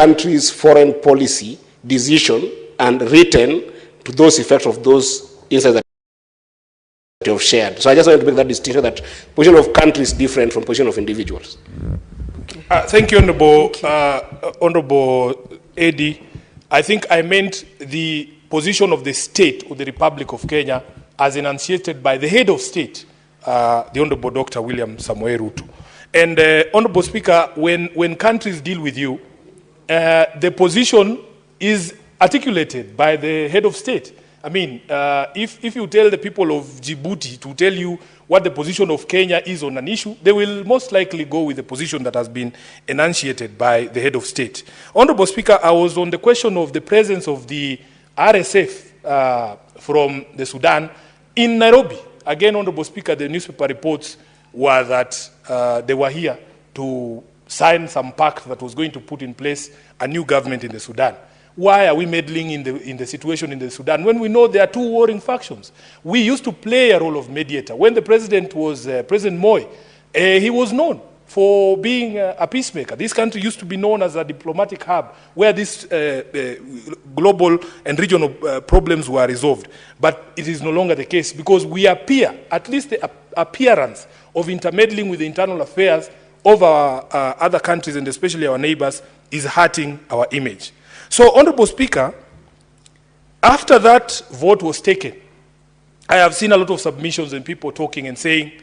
country's foreign policy decision and written to those effects of those insights that you have shared. So I just want to make that distinction that position of country is different from position of individuals. Thank you, Honorable Eddie. I think I meant the position of the state or the Republic of Kenya as enunciated by the head of state, the Honorable Dr. William Samoei Ruto. And Honorable Speaker, when countries deal with you, the position is articulated by the head of state. I mean, if you tell the people of Djibouti to tell you what the position of Kenya is on an issue, they will most likely go with the position that has been enunciated by the head of state. Honorable Speaker, I was on the question of the presence of the RSF from the Sudan in Nairobi. Again, Honorable Speaker, the newspaper reports were that they were here to sign some pact that was going to put in place a new government in the Sudan. Why are we meddling in the situation in the Sudan when we know there are two warring factions? We used to play a role of mediator. When the president was President Moi, he was known for being a peacemaker. This country used to be known as a diplomatic hub where these global and regional problems were resolved. But it is no longer the case because we appear, at least the appearance of intermeddling with the internal affairs of our other countries and especially our neighbors is hurting our image. So, Honorable Speaker, after that vote was taken, I have seen a lot of submissions and people talking and saying,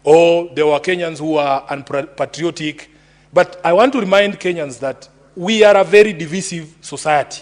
oh, there were Kenyans who are unpatriotic. But I want to remind Kenyans that we are a very divisive society.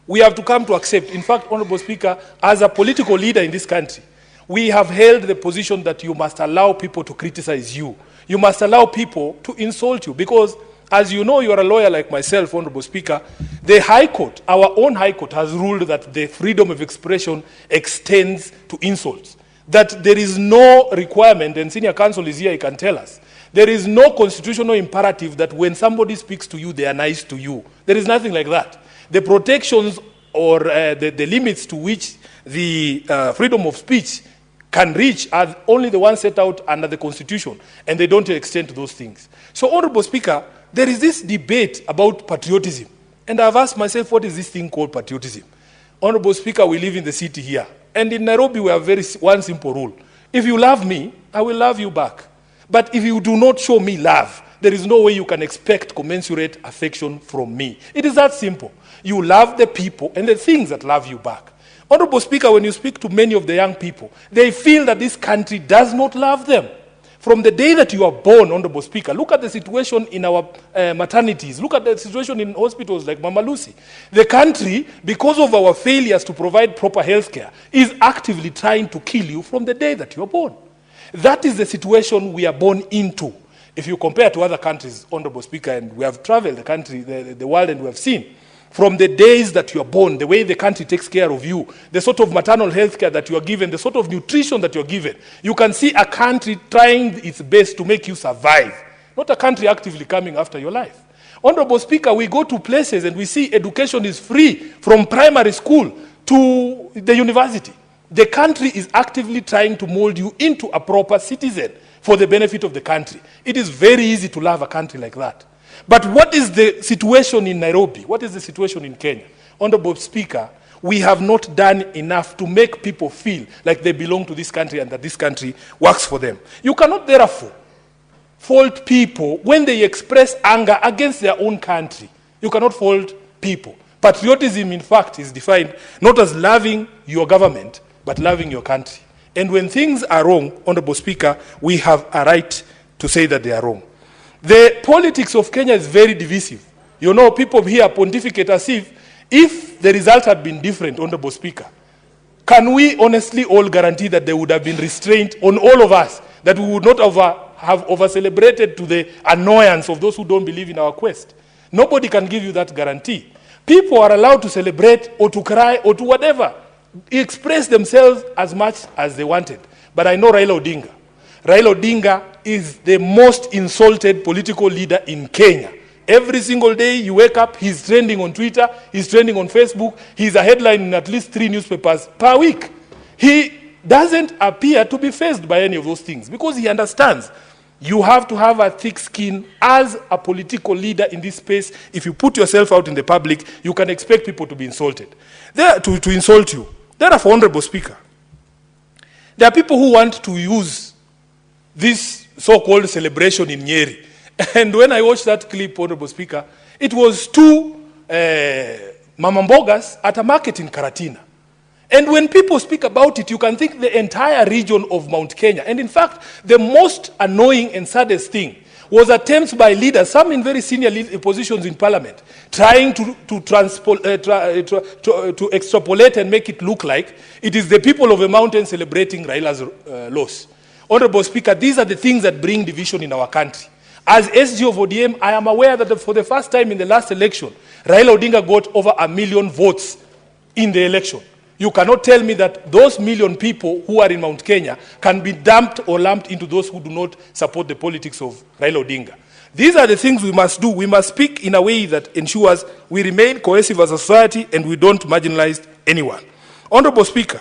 We have to come to accept, in fact, Honorable Speaker, as a political leader in this country, we have held the position that you must allow people to criticize you. You must allow people to insult you because, as you know, you are a lawyer like myself, Honorable Speaker. The High Court, our own High Court, has ruled that the freedom of expression extends to insults. That there is no requirement, and Senior Counsel is here, he can tell us, there is no constitutional imperative that when somebody speaks to you, they are nice to you. There is nothing like that. The protections or the limits to which the freedom of speech can reach are only the ones set out under the Constitution, and they don't extend to those things. So, Honorable Speaker, there is this debate about patriotism. And I've asked myself, what is this thing called patriotism? Honorable Speaker, we live in the city here. And in Nairobi, we have one simple rule. If you love me, I will love you back. But if you do not show me love, there is no way you can expect commensurate affection from me. It is that simple. You love the people and the things that love you back. Honorable Speaker, when you speak to many of the young people, they feel that this country does not love them. From the day that you are born, Honorable Speaker, look at the situation in our maternities. Look at the situation in hospitals like Mama Lucy. The country, because of our failures to provide proper health care, is actively trying to kill you from the day that you are born. That is the situation we are born into. If you compare to other countries, Honorable Speaker, and we have traveled the country, the world, and we have seen, from the days that you are born, the way the country takes care of you, the sort of maternal health care that you are given, the sort of nutrition that you are given, you can see a country trying its best to make you survive, not a country actively coming after your life. Honorable Speaker, we go to places and we see education is free from primary school to the university. The country is actively trying to mold you into a proper citizen for the benefit of the country. It is very easy to love a country like that. But what is the situation in Nairobi? What is the situation in Kenya? Honorable Speaker, we have not done enough to make people feel like they belong to this country and that this country works for them. You cannot therefore fault people when they express anger against their own country. You cannot fault people. Patriotism, in fact, is defined not as loving your government, but loving your country. And when things are wrong, Honorable Speaker, we have a right to say that they are wrong. The politics of Kenya is very divisive. You know, people here pontificate as if the result had been different, Honorable Speaker. Can we honestly all guarantee that there would have been restraint on all of us, that we would not have over-celebrated to the annoyance of those who don't believe in our quest? Nobody can give you that guarantee. People are allowed to celebrate or to cry or to whatever, express themselves as much as they wanted. But I know Raila Odinga. Raila Odinga is the most insulted political leader in Kenya. Every single day you wake up, he's trending on Twitter, he's trending on Facebook, he's a headline in at least 3 newspapers per week. He doesn't appear to be faced by any of those things because he understands You have to have a thick skin as a political leader in this space. If you put yourself out in the public, you can expect people to be insulted. To insult you. Therefore, Honorable Speaker, there are people who want to use this so-called celebration in Nyeri. And when I watched that clip, Honorable Speaker, it was two mamambogas at a market in Karatina. And when people speak about it, you can think the entire region of Mount Kenya. And in fact, the most annoying and saddest thing was attempts by leaders, some in very senior positions in parliament, trying to extrapolate and make it look like it is the people of a mountain celebrating Raila's loss. Honorable Speaker, these are the things that bring division in our country. As SG of ODM, I am aware that for the first time in the last election, Raila Odinga got over 1 million votes in the election. You cannot tell me that those million people who are in Mount Kenya can be dumped or lumped into those who do not support the politics of Raila Odinga. These are the things we must do. We must speak in a way that ensures we remain cohesive as a society and we don't marginalize anyone. Honorable Speaker,